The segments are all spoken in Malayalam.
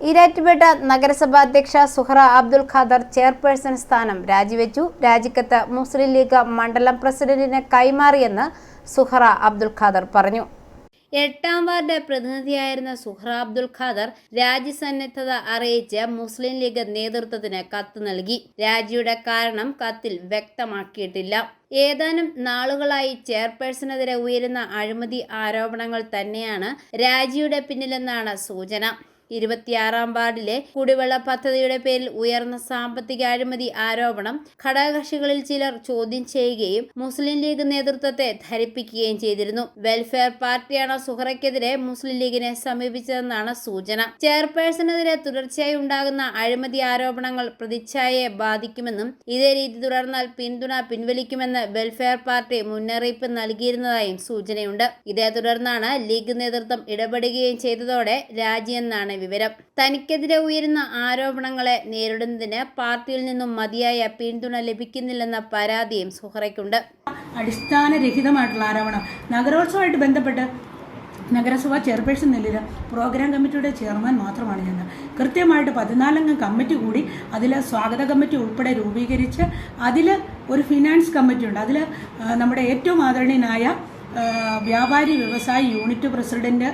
ഈരാറ്റുപേട്ട നഗരസഭാ അധ്യക്ഷ സുഹറ അബ്ദുൽ ഖാദർ ചെയർപേഴ്സൺ സ്ഥാനം രാജിവെച്ചു. രാജിക്കത്ത് മുസ്ലിം ലീഗ് മണ്ഡലം പ്രസിഡന്റിന് കൈമാറിയെന്ന് സുഹറ അബ്ദുൽ ഖാദർ പറഞ്ഞു. 8ാം വാർഡ് പ്രതിനിധിയായിരുന്ന സുഹറ അബ്ദുൽ ഖാദർ രാജിസന്നദ്ധത അറിയിച്ച് മുസ്ലിം ലീഗ് നേതൃത്വത്തിന് കത്ത് നൽകി. രാജിയുടെ കാരണം കത്തിൽ വ്യക്തമാക്കിയിട്ടില്ല. ഏതാനും നാളുകളായി ചെയർപേഴ്സണെതിരെ ഉയരുന്ന അഴിമതി ആരോപണങ്ങൾ തന്നെയാണ് രാജിയുടെ പിന്നിലെന്നാണ് സൂചന. 26ാം വാർഡിലെ കുടിവെള്ള പദ്ധതിയുടെ പേരിൽ ഉയർന്ന സാമ്പത്തിക അഴിമതി ആരോപണം ഘടകകക്ഷികളിൽ ചിലർ ചോദ്യം ചെയ്യുകയും മുസ്ലിം ലീഗ് നേതൃത്വത്തെ ധരിപ്പിക്കുകയും ചെയ്തിരുന്നു. വെൽഫെയർ പാർട്ടിയാണ് സുഹറയ്ക്കെതിരെ മുസ്ലിം ലീഗിനെ സമീപിച്ചതെന്നാണ് സൂചന. ചെയർപേഴ്സണെതിരെ തുടർച്ചയായി ഉണ്ടാകുന്ന അഴിമതി ആരോപണങ്ങൾ പ്രതിച്ഛായയെ ബാധിക്കുമെന്നും ഇതേ രീതി തുടർന്നാൽ പിന്തുണ പിൻവലിക്കുമെന്ന് വെൽഫെയർ പാർട്ടി മുന്നറിയിപ്പ് നൽകിയിരുന്നതായും സൂചനയുണ്ട്. ഇതേ തുടർന്നാണ് ലീഗ് നേതൃത്വം ഇടപെടുകയും ചെയ്തതോടെ രാജിയെന്നാണ് വിവരം. തനിക്കെതിരെ ഉയരുന്ന ആരോപണങ്ങളെ നേരിടുന്നതിന് പാർട്ടിയിൽ നിന്നും മതിയായ പിന്തുണ ലഭിക്കുന്നില്ലെന്ന പരാതിയും സുഹറയ്ക്കുണ്ട്. അടിസ്ഥാനരഹിതമായിട്ടുള്ള ആരോപണം. നഗരോത്സവമായിട്ട് ബന്ധപ്പെട്ട് നഗരസഭാ ചെയർപേഴ്സൺ നിലയിൽ പ്രോഗ്രാം കമ്മിറ്റിയുടെ ചെയർമാൻ മാത്രമാണ് ഞാൻ. കൃത്യമായിട്ട് 14 കമ്മിറ്റി കൂടി അതിൽ സ്വാഗത കമ്മിറ്റി ഉൾപ്പെടെ രൂപീകരിച്ച് അതിൽ ഒരു ഫിനാൻസ് കമ്മിറ്റി ഉണ്ട്. അതിൽ നമ്മുടെ ഏറ്റവും ആദരണീയനായ വ്യാപാരി വ്യവസായി യൂണിറ്റ് പ്രസിഡന്റ്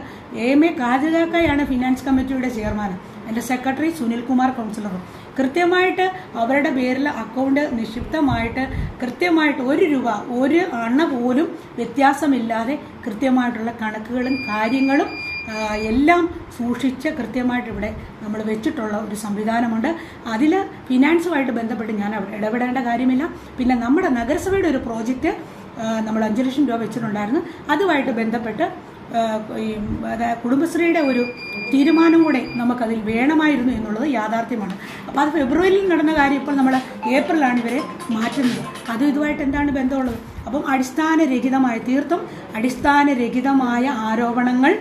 എ കാതികാക്കയാണ് ഫിനാൻസ് കമ്മിറ്റിയുടെ ചെയർമാൻ. എൻ്റെ സെക്രട്ടറി സുനിൽകുമാർ കൗൺസിലറും. കൃത്യമായിട്ട് അവരുടെ പേരിൽ അക്കൗണ്ട് നിക്ഷിപ്തമായിട്ട് കൃത്യമായിട്ട് 1 രൂപ 1 അണ പോലും വ്യത്യാസമില്ലാതെ കൃത്യമായിട്ടുള്ള കണക്കുകളും കാര്യങ്ങളും എല്ലാം സൂക്ഷിച്ച് കൃത്യമായിട്ട് ഇവിടെ നമ്മൾ വെച്ചിട്ടുള്ള ഒരു സംവിധാനമുണ്ട്. അതിൽ ഫിനാൻസുമായിട്ട് ബന്ധപ്പെട്ട് ഞാൻ ഇടപെടേണ്ട കാര്യമില്ല. പിന്നെ നമ്മുടെ നഗരസഭയുടെ ഒരു പ്രോജക്റ്റ് നമ്മൾ 5 ലക്ഷം രൂപ വെച്ചിട്ടുണ്ടായിരുന്നു. അതുമായിട്ട് ബന്ധപ്പെട്ട് കുടുംബശ്രീയുടെ ഒരു തീരുമാനം കൂടെ നമുക്കതിൽ വേണമായിരുന്നു എന്നുള്ളത് യാഥാർത്ഥ്യമാണ്. അപ്പോൾ അത് ഫെബ്രുവരിയിൽ നടന്ന കാര്യം ഇപ്പോൾ നമ്മൾ ഏപ്രിലാണ് ഇവരെ മാറ്റുന്നത്. അതും ഇതുമായിട്ട് എന്താണ് ബന്ധമുള്ളത്? അപ്പം തീർത്തും അടിസ്ഥാനരഹിതമായ ആരോപണങ്ങൾ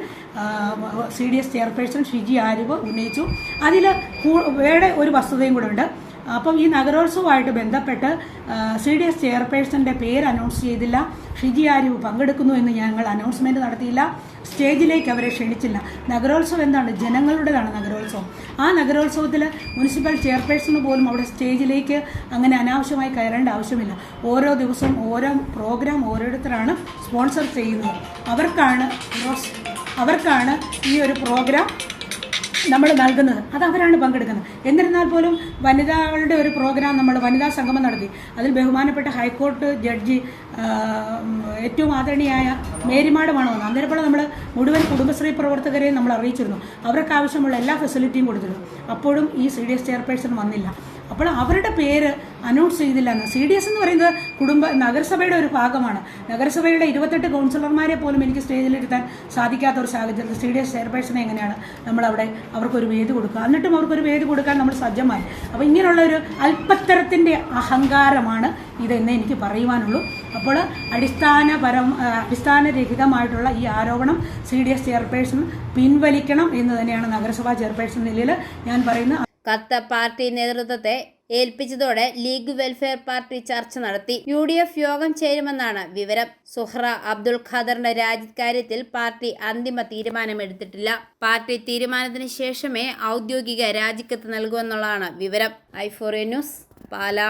CDS ചെയർപേഴ്സൺ ഷിജി ആരിഫ് ഉന്നയിച്ചു. അതിൽ വേറെ ഒരു വസ്തുതയും കൂടെ ഉണ്ട്. അപ്പം ഈ നഗരോത്സവമായിട്ട് ബന്ധപ്പെട്ട് CDS ചെയർപേഴ്സന്റെ പേര് അനൗൺസ് ചെയ്തില്ല. ഷിജി ആരിഫ് പങ്കെടുക്കുന്നു എന്ന് ഞങ്ങൾ അനൗൺസ്മെന്റ് നടത്തിയില്ല. സ്റ്റേജിലേക്ക് അവരെ ക്ഷണിച്ചില്ല. നഗരോത്സവം എന്താണ്? ജനങ്ങളുടേതാണ് നഗരോത്സവം. ആ നഗരോത്സവത്തിൽ മുനിസിപ്പൽ ചെയർപേഴ്സണ് പോലും അവിടെ സ്റ്റേജിലേക്ക് അങ്ങനെ അനാവശ്യമായി കയറേണ്ട ആവശ്യമില്ല. ഓരോ ദിവസവും ഓരോ പ്രോഗ്രാം ഓരോരുത്തരാണ് സ്പോൺസർ ചെയ്യുന്നത്. അവർക്കാണ് ഈ ഒരു പ്രോഗ്രാം നമ്മൾ നൽകുന്നത്. അത് അവരാണ് പങ്കെടുക്കുന്നത്. എന്നിരുന്നാൽ പോലും വനിതകളുടെ ഒരു പ്രോഗ്രാം നമ്മൾ വനിതാ സംഗമം നടത്തി. അതിൽ ബഹുമാനപ്പെട്ട ഹൈക്കോടതി ജഡ്ജി ഏറ്റവും ആദരണീയായ മേരിമാഡമാണ് വന്നത്. അന്നേരപ്പോൾ നമ്മൾ മുഴുവൻ കുടുംബശ്രീ പ്രവർത്തകരെയും നമ്മൾ അറിയിച്ചിരുന്നു. അവർക്ക് ആവശ്യമുള്ള എല്ലാ ഫെസിലിറ്റിയും കൊടുത്തിരുന്നു. അപ്പോഴും ഈ CDS ചെയർപേഴ്സൺ വന്നില്ല. അപ്പോൾ അവരുടെ പേര് അനൗൺസ് ചെയ്തില്ല എന്ന്. CDS എന്ന് പറയുന്നത് നഗരസഭയുടെ ഒരു ഭാഗമാണ്. നഗരസഭയുടെ 28 കൗൺസിലർമാരെ പോലും എനിക്ക് സ്റ്റേജിലിരുത്താൻ സാധിക്കാത്ത ഒരു സാഹചര്യത്തിൽ CDS ചെയർപേഴ്സണെ എങ്ങനെയാണ് നമ്മളവിടെ അവർക്കൊരു വേദി കൊടുക്കുക? എന്നിട്ടും അവർക്കൊരു വേദി കൊടുക്കാൻ നമ്മൾ സജ്ജമായി. അപ്പോൾ ഇങ്ങനെയുള്ള ഒരു അല്പത്തരത്തിൻ്റെ അഹങ്കാരമാണ് ഇതെന്ന് എനിക്ക് പറയുവാനുള്ളൂ. അപ്പോൾ അടിസ്ഥാനരഹിതമായിട്ടുള്ള ഈ ആരോപണം CDS ചെയർപേഴ്സൺ പിൻവലിക്കണം എന്ന് തന്നെയാണ് നഗരസഭാ ചെയർപേഴ്സൺ നിലയിൽ ഞാൻ പറയുന്നത്. കത്ത് പാർട്ടി നേതൃത്വത്തെ ഏൽപ്പിച്ചതോടെ ലീഗ് വെൽഫെയർ പാർട്ടി ചർച്ച നടത്തി. UDF യോഗം ചേരുമെന്നാണ് വിവരം. സുഹറ അബ്ദുൽ ഖാദറിന്റെ രാജിക്കാര്യത്തിൽ പാർട്ടി അന്തിമ തീരുമാനമെടുത്തിട്ടില്ല. പാർട്ടി തീരുമാനത്തിന് ശേഷമേ ഔദ്യോഗിക രാജിക്കത്ത് നൽകുമെന്നുള്ളതാണ് വിവരം. i4A news, Pala.